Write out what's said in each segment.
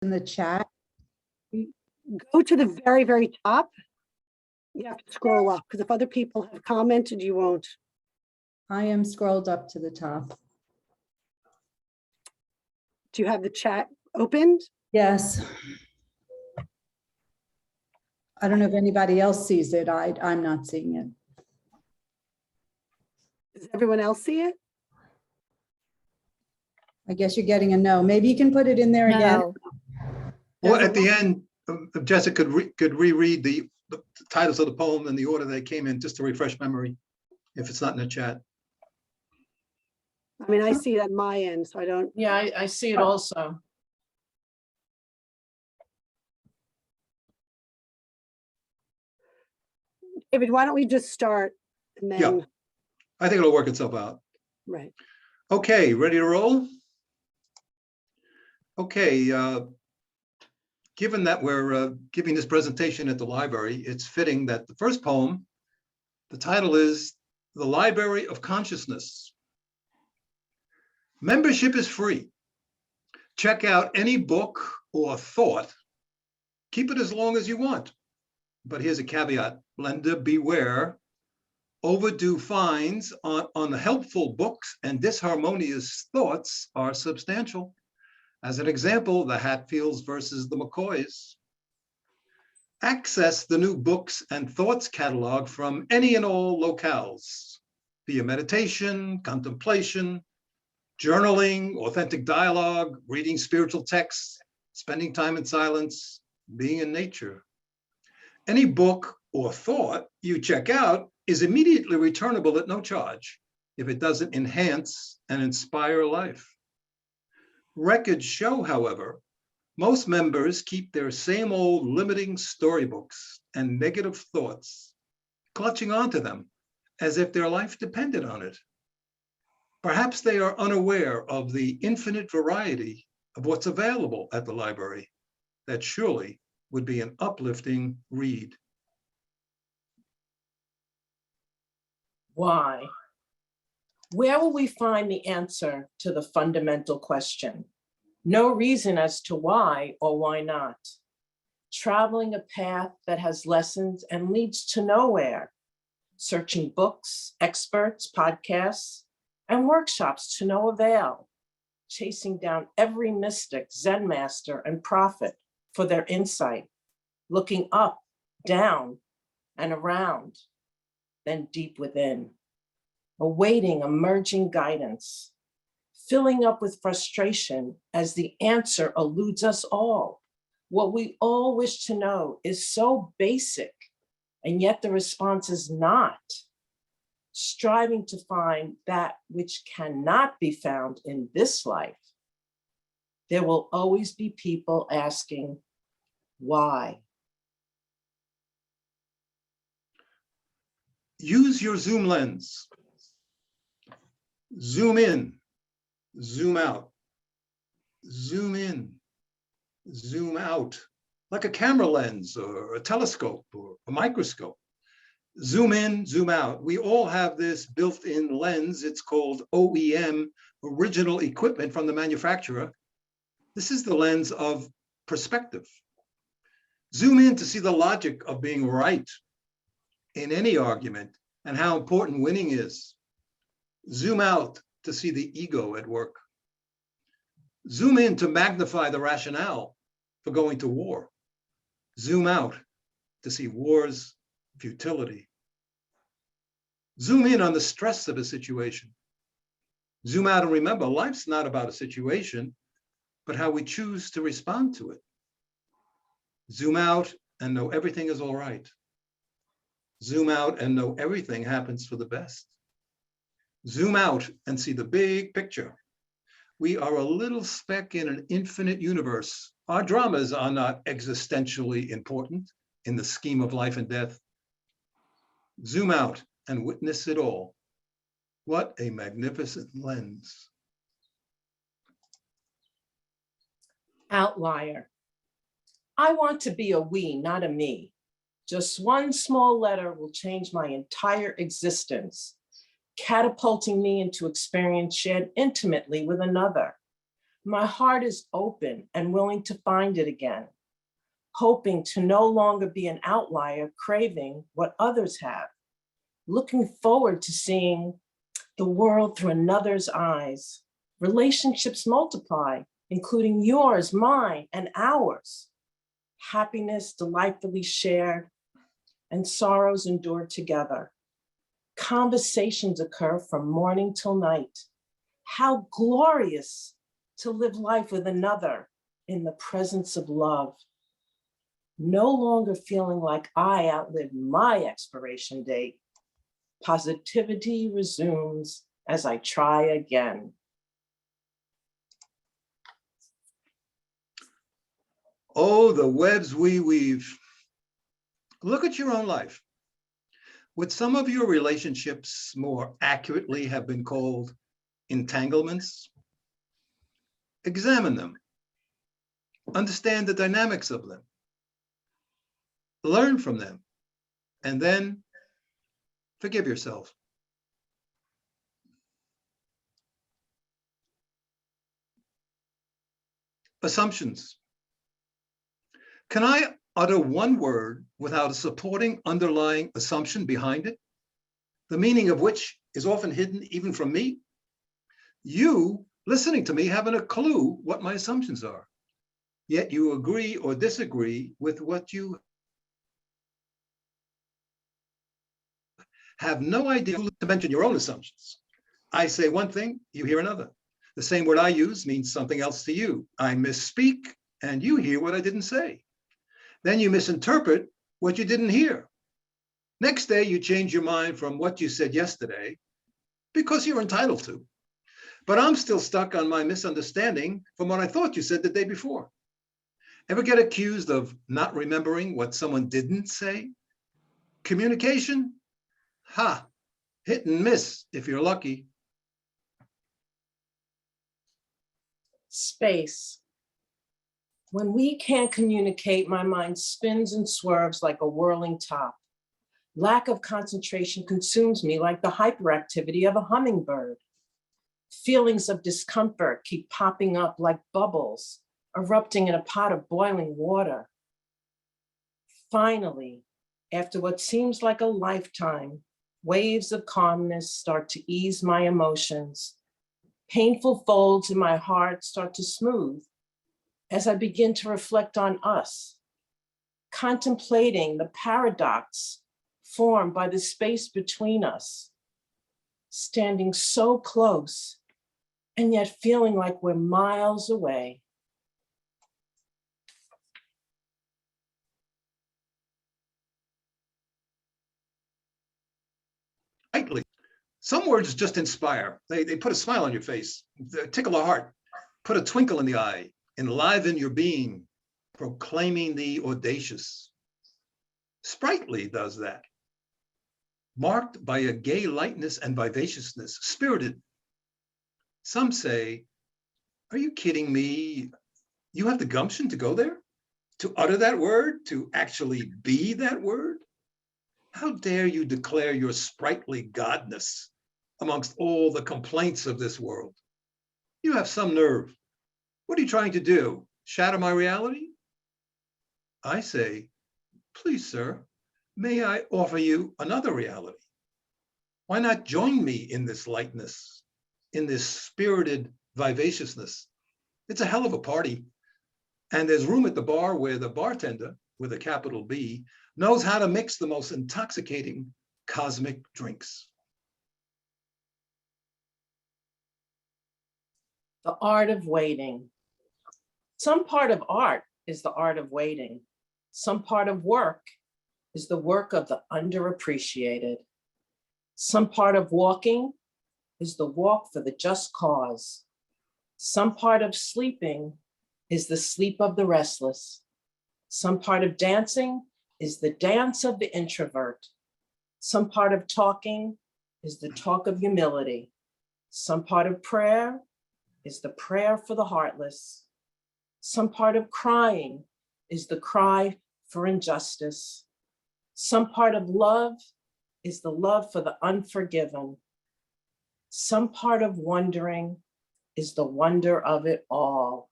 in the chat. Go to the very, very top. You have to scroll up because if other people have commented, you won't. I am scrolled up to the top. Do you have the chat opened? Yes. I don't know if anybody else sees it. I'm not seeing it. Does everyone else see it? I guess you're getting a no. Maybe you can put it in there again. No. Well, at the end, if Jessica could reread the titles of the poem in the order they came in, just to refresh memory, if it's not in the chat. I mean, I see it at my end, so I don't. Yeah, I see it also. David, why don't we just start and then, Yeah. I think it'll work itself out. right. Okay, ready to roll? Okay, given that we're giving this presentation at the library, it's fitting that the first poem, the title is The Library of Consciousness. Membership is free. Check out any book or thought. Keep it as long as you want. But here's a caveat, lender beware. Overdue fines on the helpful books and disharmonious thoughts are substantial. As an example, the Hatfields versus the McCoys. Access the new books and thoughts catalog from any and all locales via meditation, contemplation, journaling, authentic dialogue, reading spiritual texts, spending time in silence, being in nature. Any book or thought you check out is immediately returnable at no charge if it doesn't enhance and inspire life. Records show, however, most members keep their same old limiting storybooks and negative thoughts, clutching onto them as if their life depended on it. Perhaps they are unaware of the infinite variety of what's available at the library. That surely would be an uplifting read. Why? Where will we find the answer to the fundamental question? No reason as to why or why not. Traveling a path that has lessons and leads to nowhere. Searching books, experts, podcasts, and workshops to no avail. Chasing down every mystic, Zen master, and prophet for their insight. Looking up, down, and around, then deep within. Awaiting emerging guidance. Filling up with frustration as the answer eludes us all. What we all wish to know is so basic, and yet the response is not. Striving to find that which cannot be found in this life. There will always be people asking, why? Use your zoom lens. Zoom in, zoom out, zoom in, zoom out, like a camera lens or a telescope or a microscope. Zoom in, zoom out. We all have this built-in lens. It's called OEM, original equipment from the manufacturer. This is the lens of perspective. Zoom in to see the logic of being right in any argument and how important winning is. Zoom out to see the ego at work. Zoom in to magnify the rationale for going to war. Zoom out to see war's futility. Zoom in on the stress of a situation. Zoom out and remember, life's not about a situation, but how we choose to respond to it. Zoom out and know everything is all right. Zoom out and know everything happens for the best. Zoom out and see the big picture. We are a little speck in an infinite universe. Our dramas are not existentially important in the scheme of life and death. Zoom out and witness it all. What a magnificent lens. Outlier. I want to be a we, not a me. Just one small letter will change my entire existence, catapulting me into experience shared intimately with another. My heart is open and willing to find it again, hoping to no longer be an outlier craving what others have, looking forward to seeing the world through another's eyes. Relationships multiply, including yours, mine, and ours. Happiness delightfully shared and sorrows endured together. Conversations occur from morning till night. How glorious to live life with another in the presence of love. No longer feeling like I outlived my expiration date. Positivity resumes as I try again. Oh, the webs we weave. Look at your own life. Would some of your relationships more accurately have been called entanglements? Examine them. Understand the dynamics of them. Learn from them. And then forgive yourself. Assumptions. Can I utter one word without a supporting underlying assumption behind it, the meaning of which is often hidden even from me? You, listening to me, haven't a clue what my assumptions are, yet you agree or disagree with what you have no idea to mention your own assumptions. I say one thing, you hear another. The same word I use means something else to you. I misspeak, and you hear what I didn't say. Then you misinterpret what you didn't hear. Next day, you change your mind from what you said yesterday because you're entitled to. But I'm still stuck on my misunderstanding from what I thought you said the day before. Ever get accused of not remembering what someone didn't say? Communication? Ha, hit and miss if you're lucky. Space. When we can't communicate, my mind spins and swerves like a whirling top. Lack of concentration consumes me like the hyperactivity of a hummingbird. Feelings of discomfort keep popping up like bubbles, erupting in a pot of boiling water. Finally, after what seems like a lifetime, waves of calmness start to ease my emotions. Painful folds in my heart start to smooth as I begin to reflect on us, contemplating the paradox formed by the space between us, standing so close and yet feeling like we're miles away. Lightly. Some words just inspire. They put a smile on your face, they tickle the heart, put a twinkle in the eye, enliven your being, proclaiming the audacious. Sprightly does that, marked by a gay lightness and vivaciousness, spirited. Some say, are you kidding me? You have the gumption to go there? To utter that word? To actually be that word? How dare you declare your sprightly godness amongst all the complaints of this world? You have some nerve. What are you trying to do? Shatter my reality? I say, please, sir, may I offer you another reality? Why not join me in this lightness, in this spirited vivaciousness? It's a hell of a party. And there's room at the bar where the bartender, with a capital B, knows how to mix the most intoxicating cosmic drinks. The art of waiting. Some part of art is the art of waiting. Some part of work is the work of the underappreciated. Some part of walking is the walk for the just cause. Some part of sleeping is the sleep of the restless. Some part of dancing is the dance of the introvert. Some part of talking is the talk of humility. Some part of prayer is the prayer for the heartless. Some part of crying is the cry for injustice. Some part of love is the love for the unforgiven. Some part of wondering is the wonder of it all.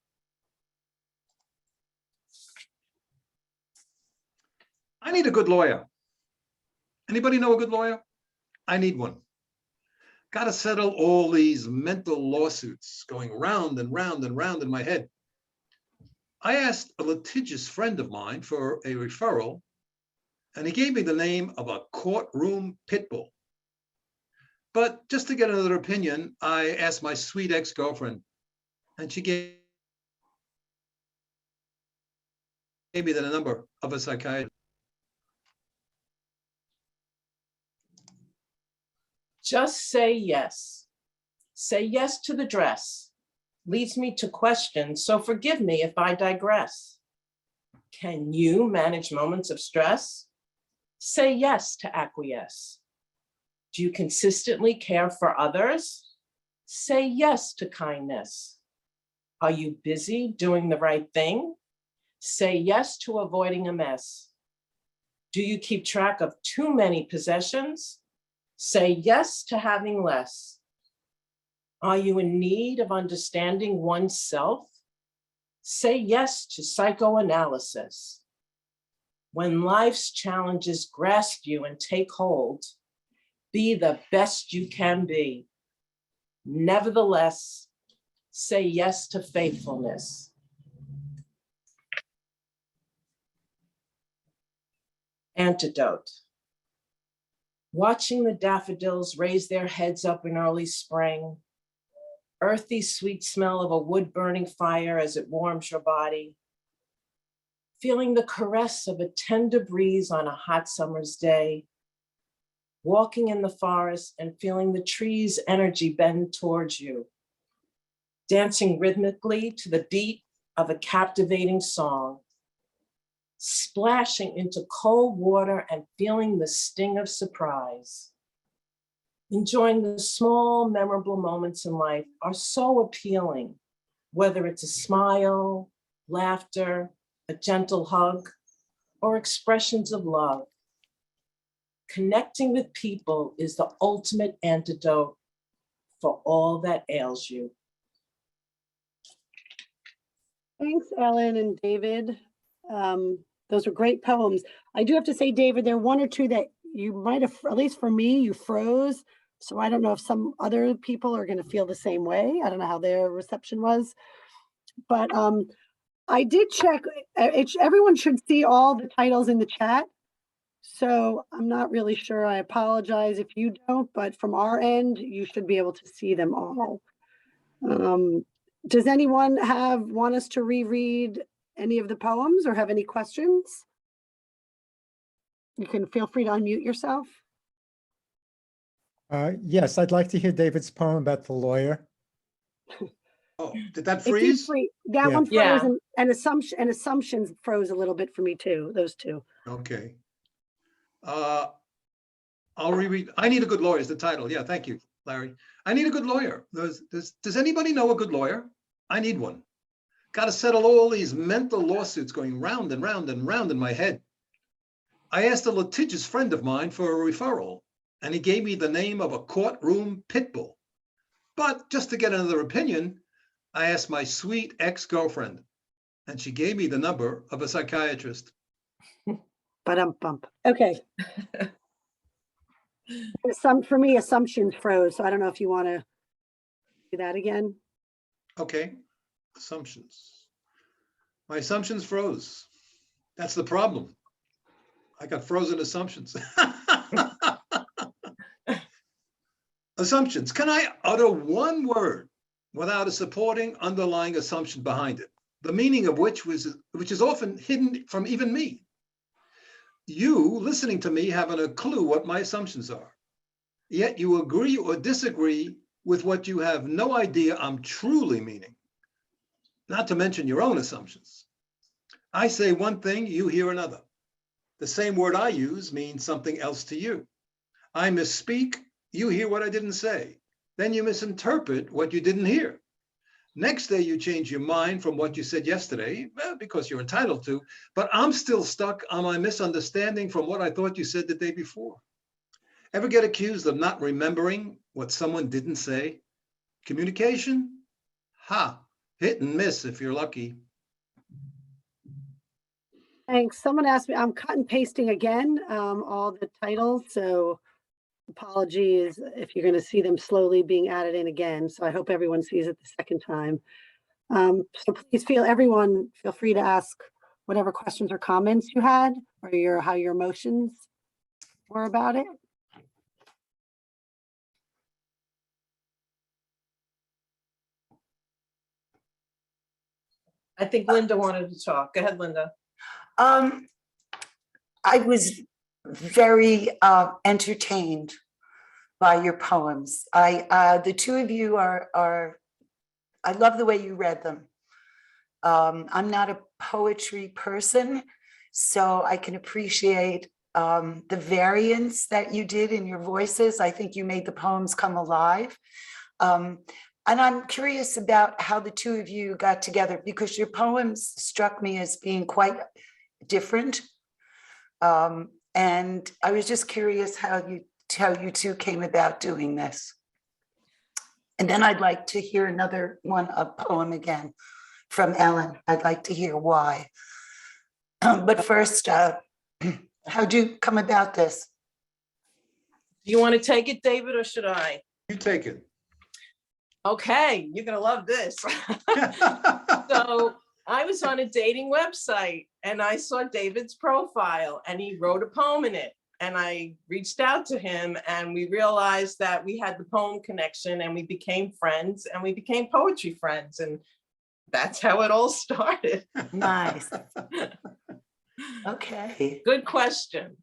I need a good lawyer. Anybody know a good lawyer? I need one. Got to settle all these mental lawsuits going round and round and round in my head. I asked a litigious friend of mine for a referral, and he gave me the name of a courtroom pit bull. But just to get another opinion, I asked my sweet ex-girlfriend, and she gave me the number of a psychiatrist. Just say yes. Say yes to the dress. Leads me to questions, so forgive me if I digress. Can you manage moments of stress? Say yes to acquiesce. Do you consistently care for others? Say yes to kindness. Are you busy doing the right thing? Say yes to avoiding a mess. Do you keep track of too many possessions? Say yes to having less. Are you in need of understanding oneself? Say yes to psychoanalysis. When life's challenges grasp you and take hold, be the best you can be. Nevertheless, say yes to faithfulness. Antidote. Watching the daffodils raise their heads up in early spring, earthy sweet smell of a wood burning fire as it warms your body, feeling the caress of a tender breeze on a hot summer's day, walking in the forest and feeling the trees' energy bend towards you, dancing rhythmically to the beat of a captivating song, splashing into cold water and feeling the sting of surprise. Enjoying the small, memorable moments in life are so appealing, whether it's a smile, laughter, a gentle hug, or expressions of love. Connecting with people is the ultimate antidote for all that ails you. Thanks, Ellen and David. Those were great poems. I do have to say, David, there are one or two that you might have, at least for me, you froze. So I don't know if some other people are going to feel the same way. I don't know how their reception was. But I did check. Everyone should see all the titles in the chat. So I'm not really sure. I apologize if you don't, but from our end, you should be able to see them all. Does anyone want us to reread any of the poems or have any questions? You can feel free to unmute yourself. Yes, I'd like to hear David's poem about the lawyer. Oh, did that It did freeze? that Yeah. one froze, Yeah. and assumptions froze a little bit for me too, those two. Okay. I'll reread. I need a good lawyer is the title. Yeah, thank you, Larry. I need a good lawyer. Does anybody know a good lawyer? I need one. Got to settle all these mental lawsuits going round and round and round in my head. I asked a litigious friend of mine for a referral, and he gave me the name of a courtroom pit bull. But just to get another opinion, I asked my sweet ex-girlfriend, and she gave me the number of a psychiatrist. Bump. Okay. For me, assumptions froze, so I don't know if you want to do that again. Okay, assumptions. My assumptions froze. That's the problem. I got frozen assumptions. Assumptions. Can I utter one word without a supporting underlying assumption behind it, the meaning of which is often hidden from even me? You listening to me haven't a clue what my assumptions are, yet you agree or disagree with what you have no idea I'm truly meaning, not to mention your own assumptions. I say one thing, you hear another. The same word I use means something else to you. I misspeak, you hear what I didn't say. Then you misinterpret what you didn't hear. Next day, you change your mind from what you said yesterday, because you're entitled to, but I'm still stuck on my misunderstanding from what I thought you said the day before. Ever get accused of not remembering what someone didn't say? Communication Ha, hit and miss if you're lucky. Thanks. Someone asked me, I'm cut and pasting again, all the titles, so apologies if you're going to see them slowly being added in again. So I hope everyone sees it the second time. So please everyone feel free to ask whatever questions or comments you had, or how your emotions were about it. I think Linda wanted to talk. Go ahead, Linda. I was very entertained by your poems. The two of you are, I love the way you read them. I'm not a poetry person, so I can appreciate the variance that you did in your voices. I think you made the poems come alive. And I'm curious about how the two of you got together, because your poems struck me as being quite different. And I was just curious how you two came about doing this. And then I'd like to hear another poem again from Ellen. I'd like to hear why. But first, how'd you come about this? Do you want to take it, David, or should I? You take it. Okay, you're gonna love this. So I was on a dating website and I saw David's profile and he wrote a poem in it. And I reached out to him and we realized that we had the poem connection and we became friends and we became poetry friends. And that's how it all started. Nice. Okay. Good question.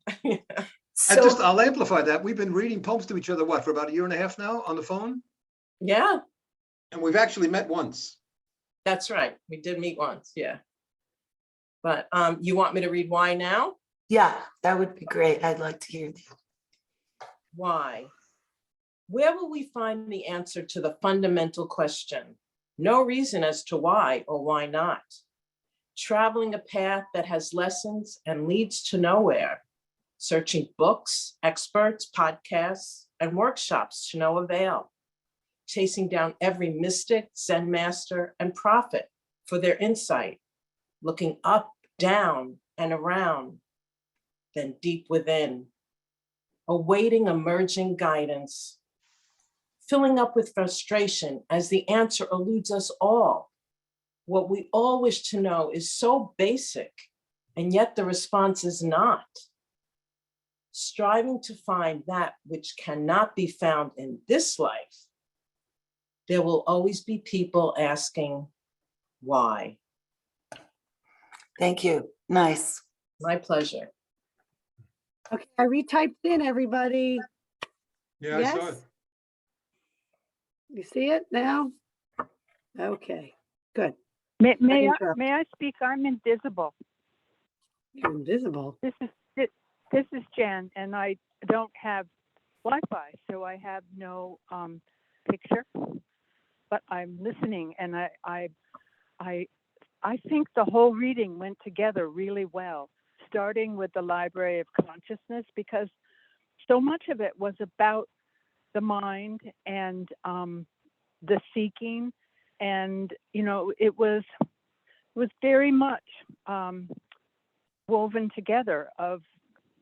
So, I'll amplify that. We've been reading poems to each other, for about a year and a half now on the phone? Yeah, And we've actually met once. that's right. We did meet once, yeah. But you want me to read why now? yeah, that would be great. I'd like to hear that. Why? Where will we find the answer to the fundamental question? No reason as to why or why not. Traveling a path that has lessons and leads to nowhere. Searching books, experts, podcasts, and workshops to no avail. Chasing down every mystic, Zen master, and prophet for their insight. Looking up, down, and around, then deep within. Awaiting emerging guidance. Filling up with frustration as the answer eludes us all. What we all wish to know is so basic, and yet the response is not. Striving to find that which cannot be found in this life, there will always be people asking, why? Thank you. Nice. My pleasure. Okay, I retyped in, everybody. Yeah, I saw Yes? it. You see it now? Okay, good. May interrupt. I speak? I'm invisible. You're invisible. This is Jen, and I don't have Wi-Fi, so I have no picture. But I'm listening, and I think the whole reading went together really well, starting with the Library of Consciousness, because so much of it was about the mind and the seeking, and it was very much woven together of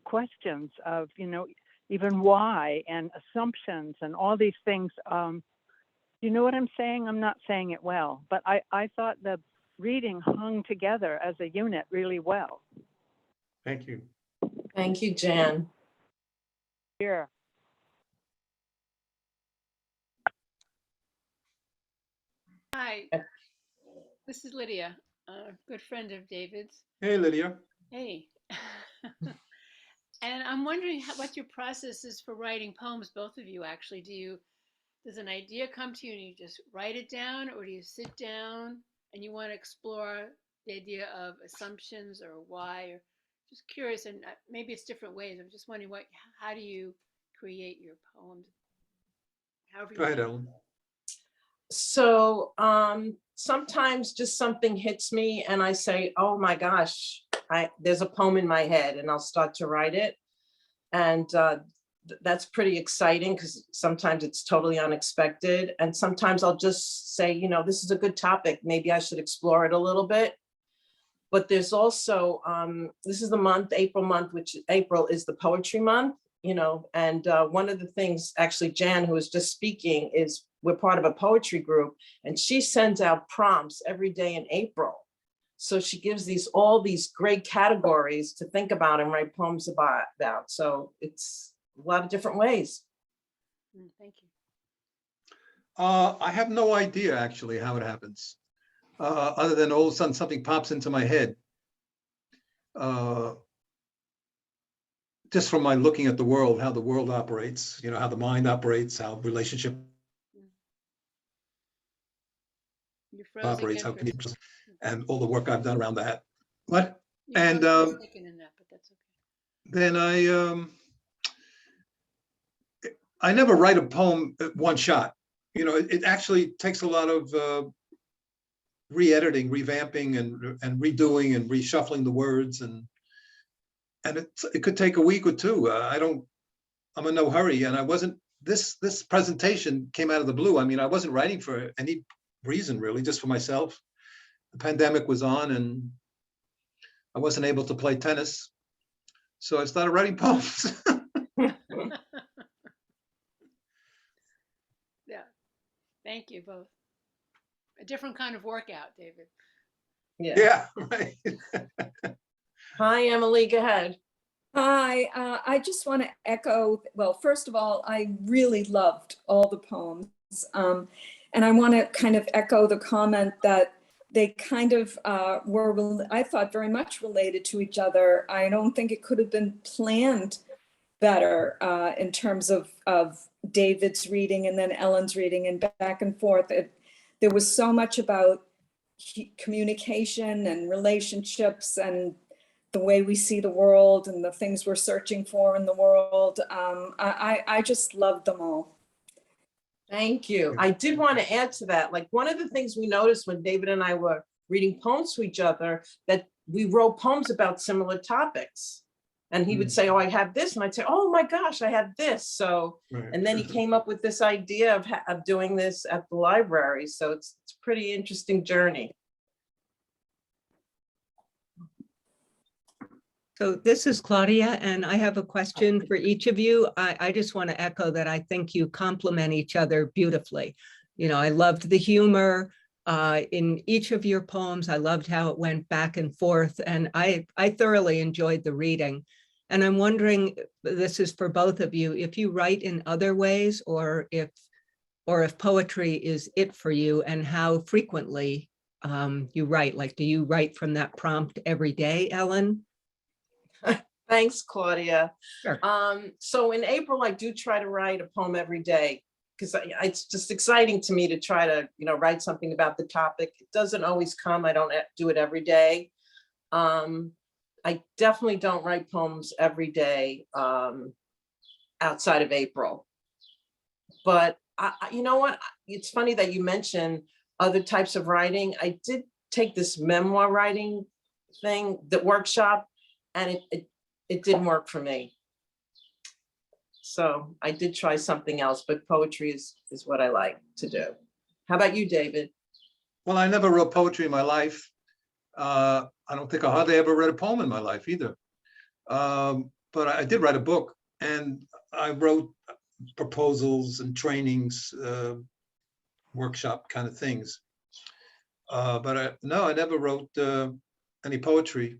questions of even why and assumptions and all these things. You know what I'm saying? I'm not saying it well, but I thought the reading hung together as a unit really well. Thank you. Thank you, Jan. Here. Hi, this is Lydia, a good friend of David's. Hey, Lydia. Hey. And I'm wondering what your process is for writing poems, both of you actually. Does an idea come to you and you just write it down, or do you sit down and you want to explore the idea of assumptions or why, or just curious, and maybe it's different ways. I'm just wondering how do you create your poems? Go ahead, Ellen. So sometimes just something hits me and I say, oh my gosh, there's a poem in my head, and I'll start to write it. And that's pretty exciting because sometimes it's totally unexpected. And sometimes I'll just say, you know, this is a good topic. Maybe I should explore it a little bit. But there's also, this is the month, April month, which April is the poetry month, you know, and one of the things, actually, Jan, who was just speaking, is we're part of a poetry group, and she sends out prompts every day in April. So she gives all these great categories to think about and write poems about. So it's a lot of different ways. Thank you. I have no idea actually how it happens, other than all of a sudden something pops into my head. Just from my looking at the world, how the world operates, you know, how the mind operates, how relationship You're frozen operates, again how for a second. communication, and all the work I've done around that. What? You And froze for a second in that, but that's okay. then I never write a poem at one shot. You know, it actually takes a lot of re-editing, revamping, and redoing and reshuffling the words, and it could take a week or two. I'm in no hurry, and I wasn't. This presentation came out of the blue. I mean, I wasn't writing for any reason really, just for myself. The pandemic was on, and I wasn't able to play tennis, so I started writing poems. Yeah. Thank you both. A different kind of workout, David. Yeah. Yeah, right. Hi, Emily, go ahead. Hi, I just want to echo, well, first of all, I really loved all the poems. And I want to kind of echo the comment that they kind of were, I thought, very much related to each other. I don't think it could have been planned better in terms of David's reading and then Ellen's reading and back and forth. There was so much about communication and relationships and the way we see the world and the things we're searching for in the world. I just loved them all. Thank you. I did want to add to that. Like, one of the things we noticed when David and I were reading poems to each other, that we wrote poems about similar topics. And he would say, oh, I have this. And I'd say, oh my gosh, I have this. So, and then he came up with this idea of doing this at the library. So it's a pretty interesting journey. So this is Claudia, and I have a question for each of you. I just want to echo that I think you complement each other beautifully. You know, I loved the humor in each of your poems. I loved how it went back and forth, and I thoroughly enjoyed the reading. And I'm wondering, this is for both of you, if you write in other ways, or if poetry is it for you, and how frequently you write. Like, do you write from that prompt every day, Ellen? Thanks, Claudia. Sure. So in April, I do try to write a poem every day, because it's just exciting to me to try to, you know, write something about the topic. It doesn't always come. I don't do it every day. I definitely don't write poems every day outside of April. But you know what? It's funny that you mentioned other types of writing. I did take this memoir writing thing, the workshop, and it didn't work for me. So I did try something else, but poetry is what I like to do. How about you, David? Well, I never wrote poetry in my life. I don't think I hardly ever read a poem in my life either. But I did write a book, and I wrote proposals and trainings, workshop kind of things. But no, I never wrote any poetry.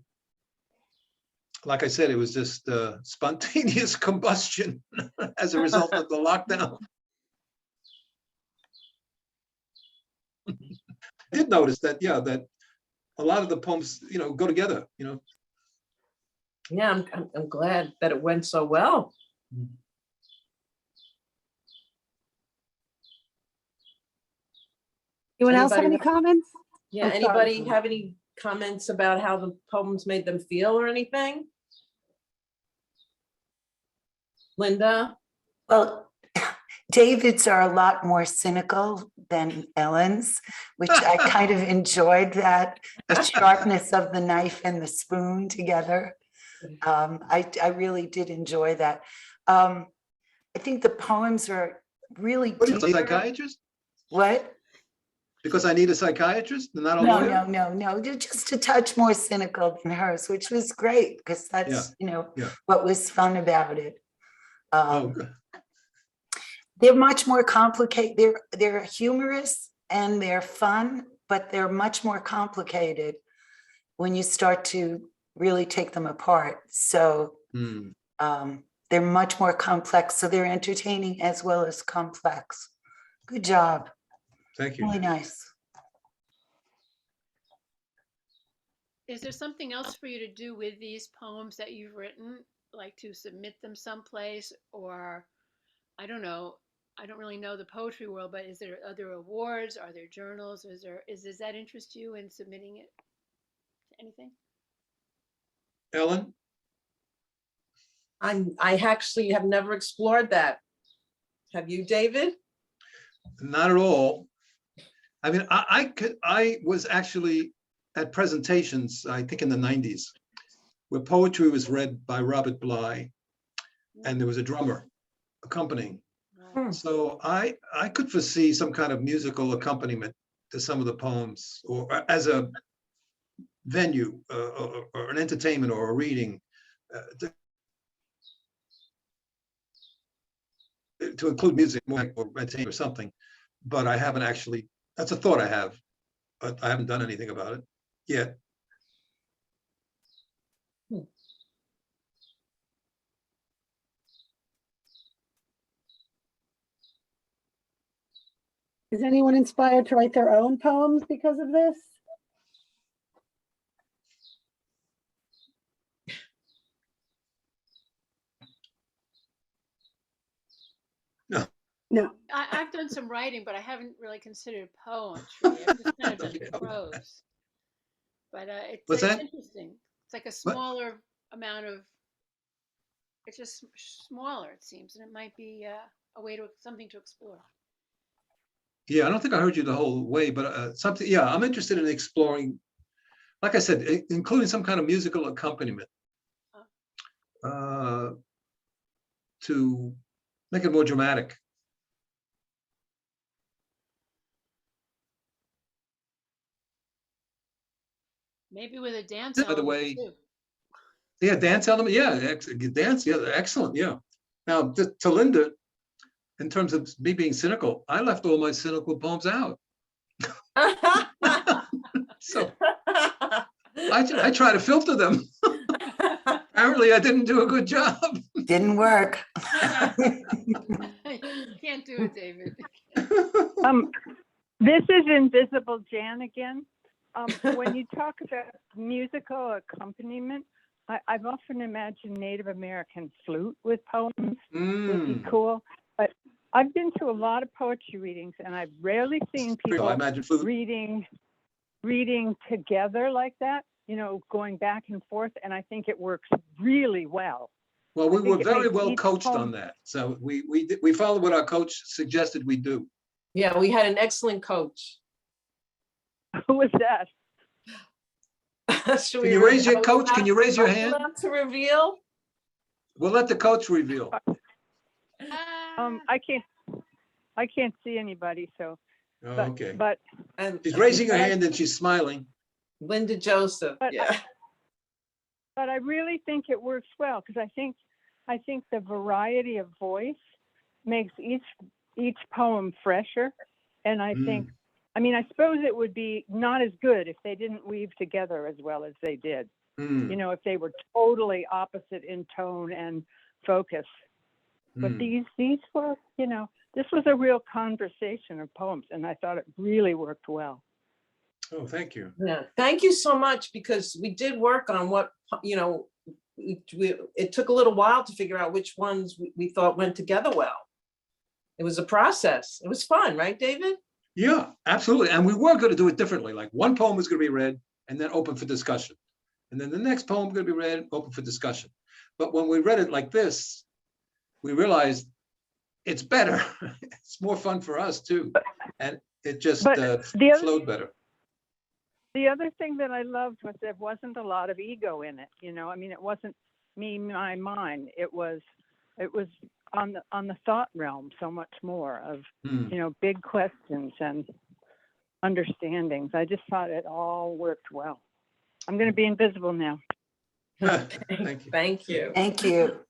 Like I said, it was just spontaneous combustion as a result of the lockdown. I did notice that, yeah, that a lot of the poems, you know, go together, you know. Yeah, I'm glad that it went so well. Anyone else have any Anybody- comments? Yeah, I'm sorry. anybody have any comments about how the poems made them feel or anything? Linda? Well, David's are a lot more cynical than Ellen's, which I kind of enjoyed, that the sharpness of the knife and the spoon together. I really did enjoy that. I think the poems are really What, are you a deep. psychiatrist? What? Because I need a psychiatrist and not a No, lawyer? no. You're just a touch more cynical than hers, which was great because that's, yeah. what was fun about it. Oh, good. They're much more complicated. They're humorous and they're fun, but they're much more complicated when you start to really take them apart. So they're much more complex. So they're entertaining as well as complex. Good job. Thank you. Really nice. Is there something else for you to do with these poems that you've written, like to submit them someplace, or I don't know, I don't really know the poetry world, but is there other awards? Are there journals? Does that interest you in submitting it to anything? Ellen? I actually have never explored that. Have you, David? Not at all. I mean, I was actually at presentations, I think in the 90s, where poetry was read by Robert Bly, and there was a drummer accompanying. So I could foresee some kind of musical accompaniment to some of the poems, or as a venue, or an entertainment or a reading, to include music or entertainment or something. But I haven't actually, that's a thought I have, but I haven't done anything about it yet. Is anyone inspired to write their own poems because of this? No. I've done some writing, but I haven't really considered poetry. I've just kind of done prose. But What's it's that? interesting. It's like a smaller amount of, it's just smaller, it seems, and it might be a way to, something to explore. Yeah, I don't think I heard you the whole way, but something, yeah, I'm interested in exploring, like I said, including some kind of musical accompaniment to make it more dramatic. Maybe with a dance By the element way, too. yeah, dance element, yeah, dance, yeah, excellent, yeah. Now, to Linda, in terms of me being cynical, I left all my cynical poems out. So I try to filter them. Apparently, I didn't do a good job. Didn't work. Can't do it, David. This is Invisible Jan again. When you talk about musical accompaniment, I've often imagined Native American flute with poems would be cool. But I've been to a lot of poetry readings, and I've rarely seen people reading together like that, going back and forth. And I think it works really well. Well, we were very well coached on that. So we followed what our coach suggested we do. Yeah, we had an excellent coach. Who was that? Can you raise your coach? Can you raise your hand? To reveal? We'll let the coach reveal. I can't see anybody, so. Oh, but, okay. But she's raising her hand and she's smiling. Linda Joseph. But yeah. But I really think it works well because I think the variety of voice makes each poem fresher, and I think. I mean, I suppose it would be not as good if they didn't weave together as well as they did. If they were totally opposite in tone and focus. But these were, this was a real conversation of poems, and I thought it really worked well. Oh, thank you. Yeah, thank you so much, because we did work on what, it took a little while to figure out which ones we thought went together well. It was a process. It was fun, right, David? Yeah, absolutely. And we were going to do it differently. Like one poem was going to be read and then open for discussion. And then the next poem was going to be read, open for discussion. But when we read it like this, we realized it's better. It's more fun for us too. And it just flowed better. The other thing that I loved was there wasn't a lot of ego in it. I mean, it wasn't me, my, mine. It was it was on the thought realm so much more of, Hmm. big questions and understandings. I just thought it all worked well. I'm going to be invisible now. Thank you. Thank you. Thank you.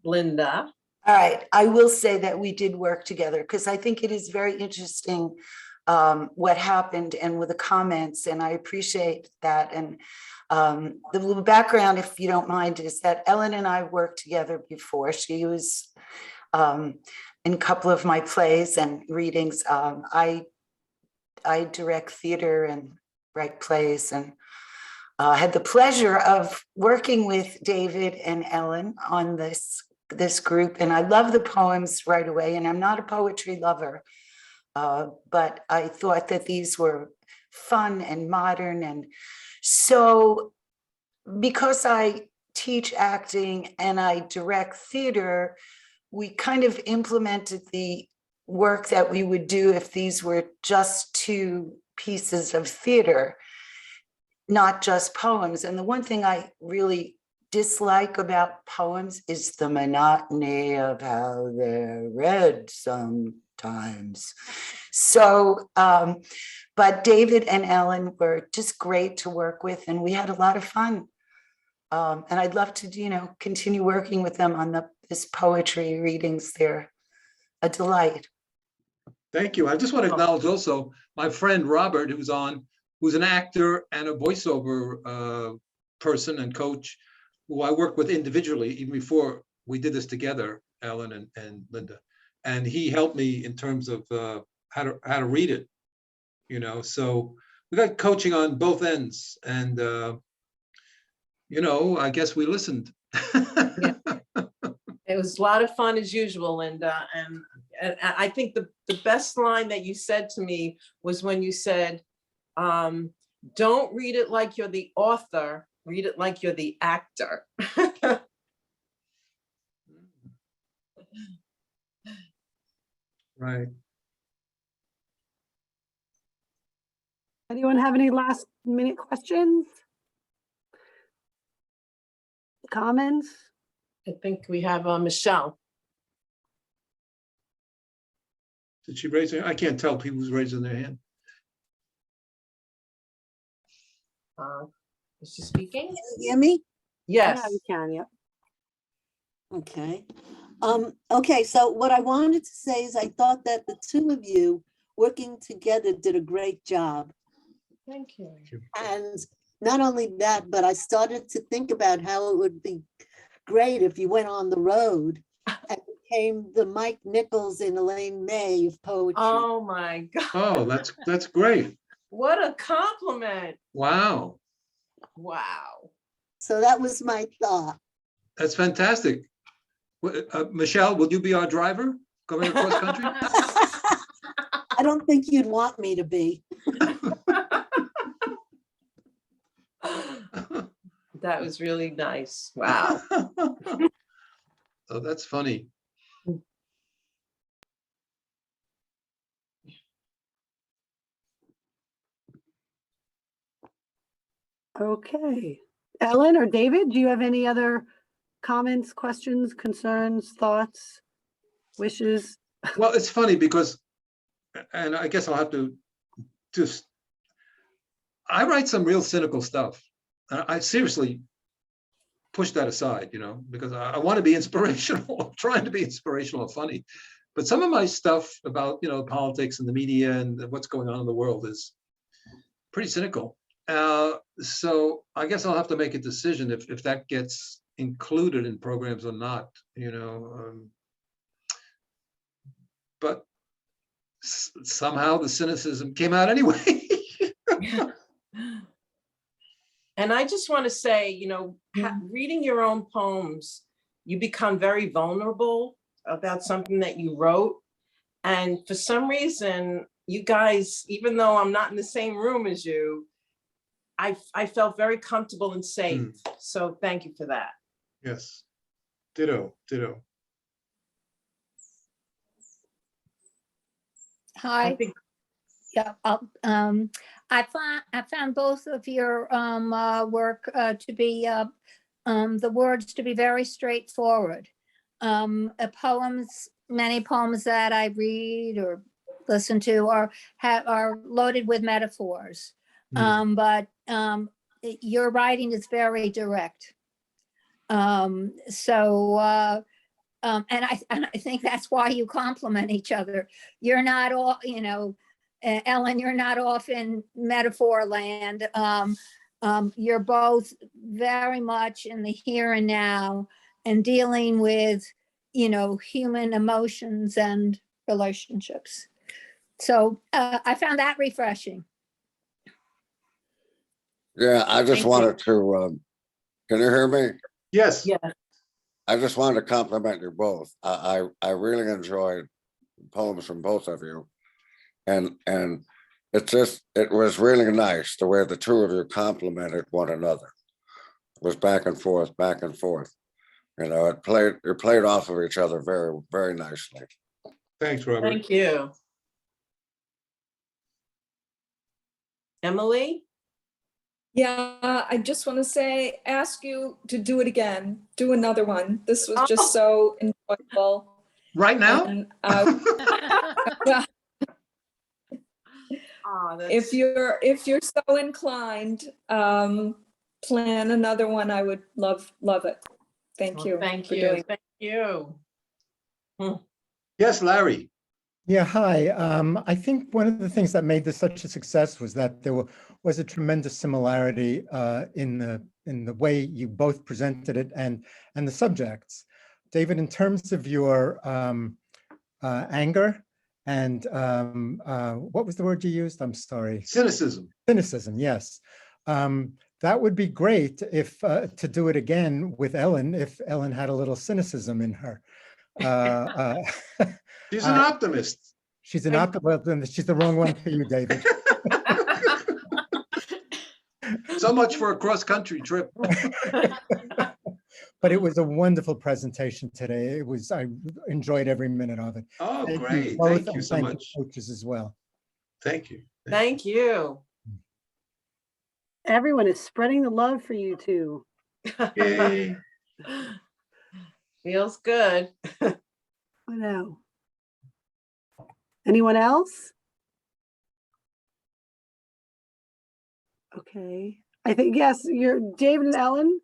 Linda. All right, I will say that we did work together because I think it is very interesting what happened and with the comments, and I appreciate that. And the little background, if you don't mind, is that Ellen and I worked together before. She was in a couple of my plays and readings. I direct theater and write plays, and had the pleasure of working with David and Ellen on this group. And I love the poems right away, and I'm not a poetry lover, but I thought that these were fun and modern. And so because I teach acting and I direct theater, we kind of implemented the work that we would do if these were just two pieces of theater, not just poems. And the one thing I really dislike about poems is the monotony of how they're read sometimes. So, but David and Ellen were just great to work with, and we had a lot of fun. And I'd love to, continue working with them on this poetry readings. They're a delight. Thank you. I just want to acknowledge also my friend Robert, who's an actor and a voiceover person and coach, who I worked with individually even before we did this together, Ellen and Linda. And he helped me in terms of how to read it, So we got coaching on both ends, and I guess we listened. Yeah. It was a lot of fun as usual, Linda. And I think the best line that you said to me was when you said, don't read it like you're the author, read it like you're the actor. Right. Anyone have any last minute questions? Comments? I think we have Michelle. Did she raise her? I can't tell people who's raising their hand. Is she speaking? Can you hear me? Yes. Yeah, you can, yeah. Okay. Okay, so what I wanted to say is I thought that the two of you working together did a great job. Thank you. And not only that, but I started to think about how it would be great if you went on the road and became the Mike Nichols and Elaine May of poetry. Oh my God. Oh, that's great. What a compliment. Wow. Wow. So that was my thought. That's fantastic. Michelle, will you be our driver going across country? I don't think you'd want me to be. That was really nice. Wow. Oh, that's funny. Okay. Ellen or David, do you have any other comments, questions, concerns, thoughts, wishes? Well, it's funny because, and I guess I'll have to just, I write some real cynical stuff. I seriously push that aside, because I want to be inspirational. I'm trying to be inspirational and funny. But some of my stuff about, politics and the media and what's going on in the world is pretty cynical. So I guess I'll have to make a decision if that gets included in programs or not, but somehow the cynicism came out anyway. And I just want to say, reading your own poems, you become very vulnerable about something that you wrote. And for some reason, you guys, even though I'm not in the same room as you, I felt very comfortable and safe. So thank you for that. Yes. Ditto. Hi. Yeah, I found both of your work to be the words to be very straightforward. Many poems that I read or listen to are loaded with metaphors. But your writing is very direct. And I think that's why you complement each other. You're not all, Ellen, you're not off in metaphor land. You're both very much in the here and now and dealing with, human emotions and relationships. So I found that refreshing. Yeah, I just Thank you. wanted to, can you hear me? Yes. Yeah. I just wanted to compliment you both. I really enjoyed poems from both of you. And it was really nice the way the two of you complimented one another. It was back and forth, back and forth. It played off of each other very, very nicely. Thanks, Robert. Thank you. Emily? Yeah, I just want to ask you to do it again. Do another one. This was just so enjoyable. Right now? And, well, if you're so inclined, plan another one. I would love it. Thank you. Thank for you. doing Thank you. Yes, Larry. Yeah, hi. I think one of the things that made this such a success was that there was a tremendous similarity in the way you both presented it and the subjects. David, in terms of your anger and what was the word you used? I'm sorry. Cynicism. Cynicism, yes. That would be great if to do it again with Ellen, if Ellen had a little cynicism in her. She's an optimist. She's an optimist. Well, then she's the wrong one for you, David. So much for a cross-country trip. But it was a wonderful presentation today. I enjoyed every minute of it. Oh, Thank great. you both, Thank you and so thank much. you coaches as well. Thank you. Thank you. Everyone is spreading the love for you two. Yay. Feels good. I know. Anyone else? Okay. I think, yes, David and Ellen,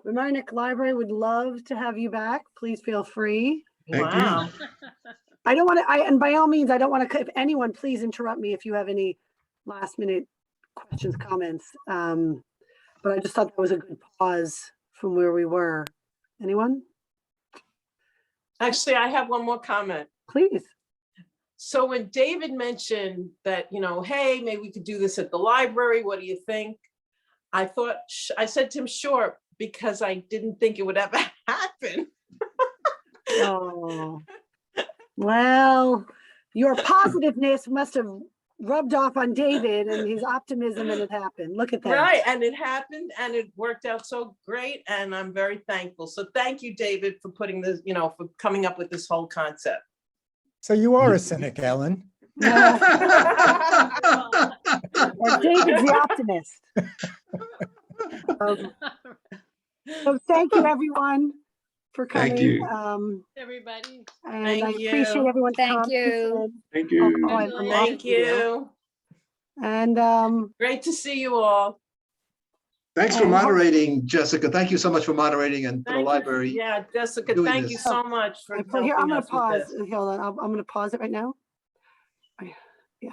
the Mamaroneck Library would love to have you back. Please feel free. Thank you. Wow. I don't want to, and by all means, I don't want to, if anyone, please interrupt me if you have any last minute questions, comments. But I just thought that was a good pause from where we were. Anyone? Actually, I have one more comment. Please. So when David mentioned that, hey, maybe we could do this at the library, what do you think? I said to him, sure, because I didn't think it would ever happen. Oh, well, your positiveness must have rubbed off on David and his optimism, and it happened. Look at that. Right, and it happened and it worked out so great, and I'm very thankful. So thank you, David, for putting this, for coming up with this whole concept. So you are a cynic, Ellen. Or David's the optimist. So thank you, everyone, for coming. Thank you. Everybody. And Thank I you. appreciate everyone's Thank you. comments. Thank you. Thank you. And Great to see you all. Thanks for moderating, Jessica. Thank you so much for moderating and for the Thank you. library. Yeah, Jessica, doing thank you this. so much for here, I'm helping going us to with pause. this. Hold on. I'm going to pause it right now.